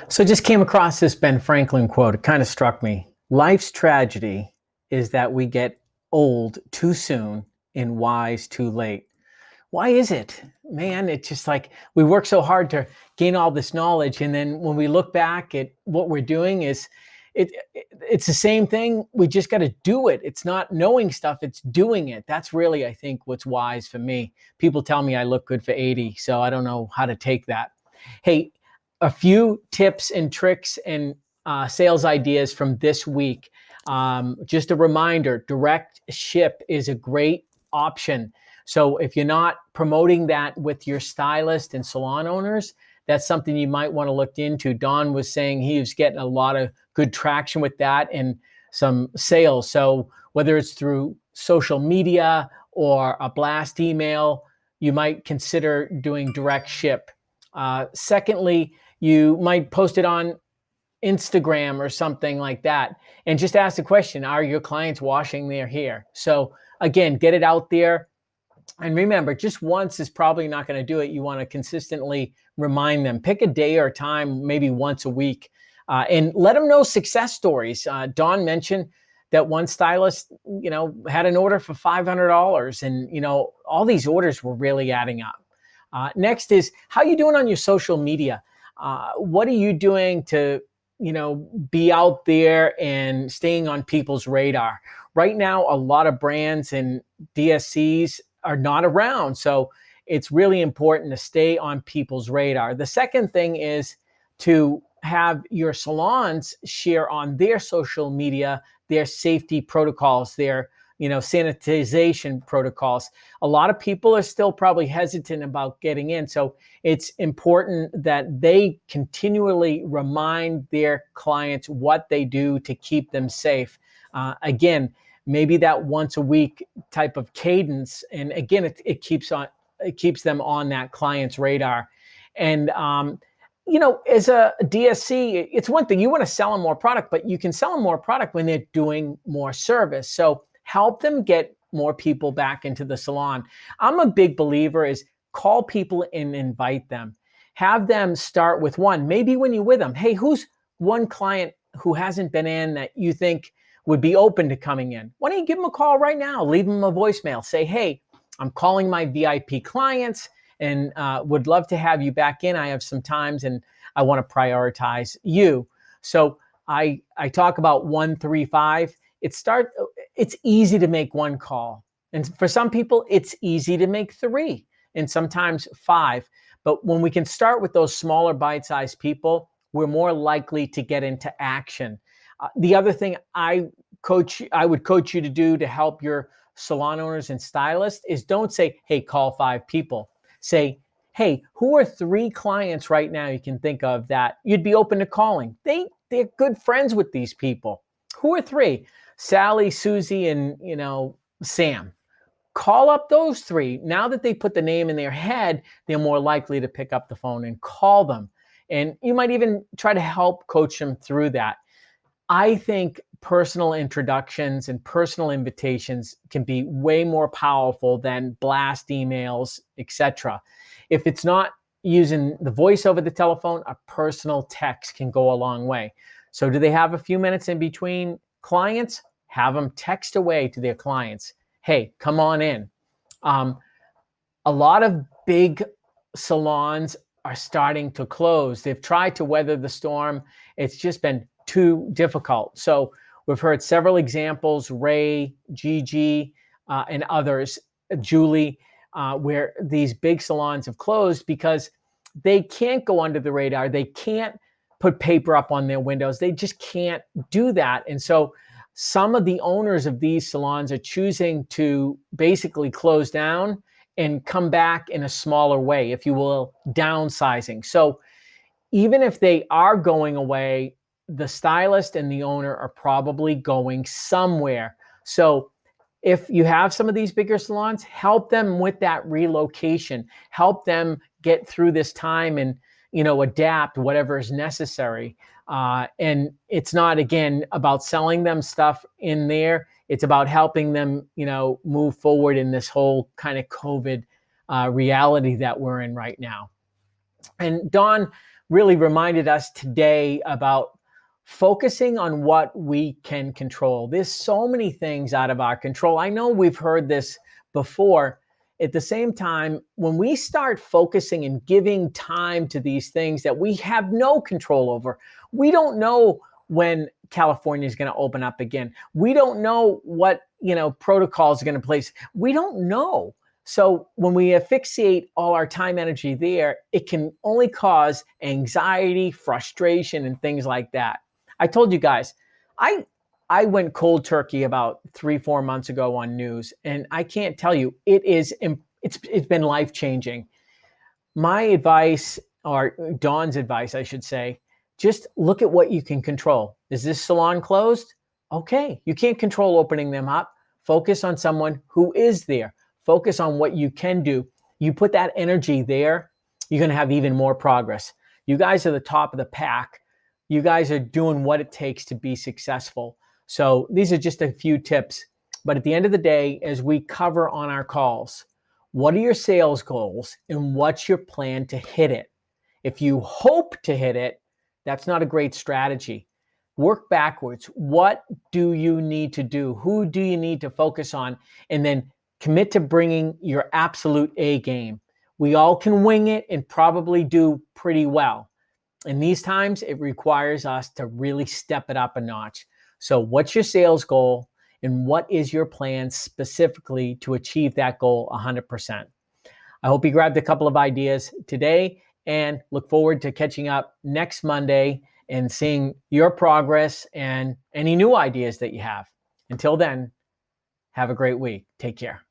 So I just came across this Ben Franklin quote. It kind of struck me. Life's tragedy is that we get old too soon and wise too late. Why is it? Man, it's just like we work so hard to gain all this knowledge. And then when we look back at what we're doing is it's the same thing. We just got to do it. It's not knowing stuff, it's doing it. That's really, I think, what's wise for me. People tell me I look good for 80, so I don't know how to take that. Hey, a few tips and tricks and sales ideas from this week. Just a reminder, direct ship is a great option. So if you're not promoting that with your stylist and salon owners, that's something you might want to look into. Don was saying he was getting a lot of good traction with that and some sales. So whether it's through social media or a blast email, you might consider doing direct ship. Secondly, you might post it on Instagram or something like that and just ask the question, are your clients washing their hair? So again, get it out there. And remember, just once is probably not going to do it. You want to consistently remind them. Pick a day or a time, maybe once a week, and let them know success stories. Dawn mentioned that one stylist, had an order for $500, and all these orders were really adding up. Next is, how you doing on your social media? What are you doing to be out there and staying on people's radar? Right now, a lot of brands and DSCs are not around. So it's really important to stay on people's radar. The second thing is to have your salons share on their social media their safety protocols, their sanitization protocols. A lot of people are still probably hesitant about getting in. So it's important that they continually remind their clients what they do to keep them safe. Again, maybe that once a week type of cadence. And again, it keeps them on that client's radar. And, as a DSC, it's one thing, you want to sell them more product, but you can sell them more product when they're doing more service. So help them get more people back into the salon. I'm a big believer is call people and invite them. Have them start with one. Maybe when you're with them, hey, who's one client who hasn't been in that you think would be open to coming in? Why don't you give them a call right now? Leave them a voicemail. Say, hey, I'm calling my VIP clients and would love to have you back in. I have some times and I want to prioritize you. So I talk about 1-3-5. It's easy to make one call. And for some people, it's easy to make 3 and sometimes 5. But when we can start with those smaller bite-sized people, we're more likely to get into action. The other thing I would coach you to do to help your salon owners and stylists is don't say, hey, call 5 people. Say, hey, who are 3 clients right now you can think of that you'd be open to calling? They're good friends with these people. Who are 3? Sally, Susie, and Sam. Call up those 3. Now that they put the name in their head, they're more likely to pick up the phone and call them. And you might even try to help coach them through that. I think personal introductions and personal invitations can be way more powerful than blast emails, etc. If it's not using the voice over the telephone, a personal text can go a long way. So do they have a few minutes in between clients? Have them text away to their clients. Hey, come on in. A lot of big salons are starting to close. They've tried to weather the storm. It's just been too difficult. So we've heard several examples, Ray, Gigi, and others, Julie, where these big salons have closed because they can't go under the radar. They can't put paper up on their windows. They just can't do that. And so some of the owners of these salons are choosing to basically close down and come back in a smaller way, if you will, downsizing. So even if they are going away, the stylist and the owner are probably going somewhere. So if you have some of these bigger salons, help them with that relocation. Help them get through this time and adapt whatever is necessary. And it's not, again, about selling them stuff in there. It's about helping them, move forward in this whole kind of COVID reality that we're in right now. And Dawn really reminded us today about focusing on what we can control. There's so many things out of our control. I know we've heard this before. At the same time, when we start focusing and giving time to these things that we have no control over, we don't know when California is going to open up again. We don't know what, protocols are going to place. We don't know. So when we asphyxiate all our time energy there, it can only cause anxiety, frustration, and things like that. I told you guys, I went cold turkey about 3-4 months ago on news, and I can't tell you, it's been life changing. My advice, or Dawn's advice, I should say, just look at what you can control. Is this salon closed? Okay, you can't control opening them up. Focus on someone who is there. Focus on what you can do. You put that energy there, you're going to have even more progress. You guys are the top of the pack. You guys are doing what it takes to be successful. So these are just a few tips. But at the end of the day, as we cover on our calls, what are your sales goals and what's your plan to hit it? If you hope to hit it, that's not a great strategy. Work backwards. What do you need to do? Who do you need to focus on? And then commit to bringing your absolute A game. We all can wing it and probably do pretty well. In these times, it requires us to really step it up a notch. So what's your sales goal and what is your plan specifically to achieve that goal 100%? I hope you grabbed a couple of ideas today and look forward to catching up next Monday and seeing your progress and any new ideas that you have. Until then, have a great week. Take care.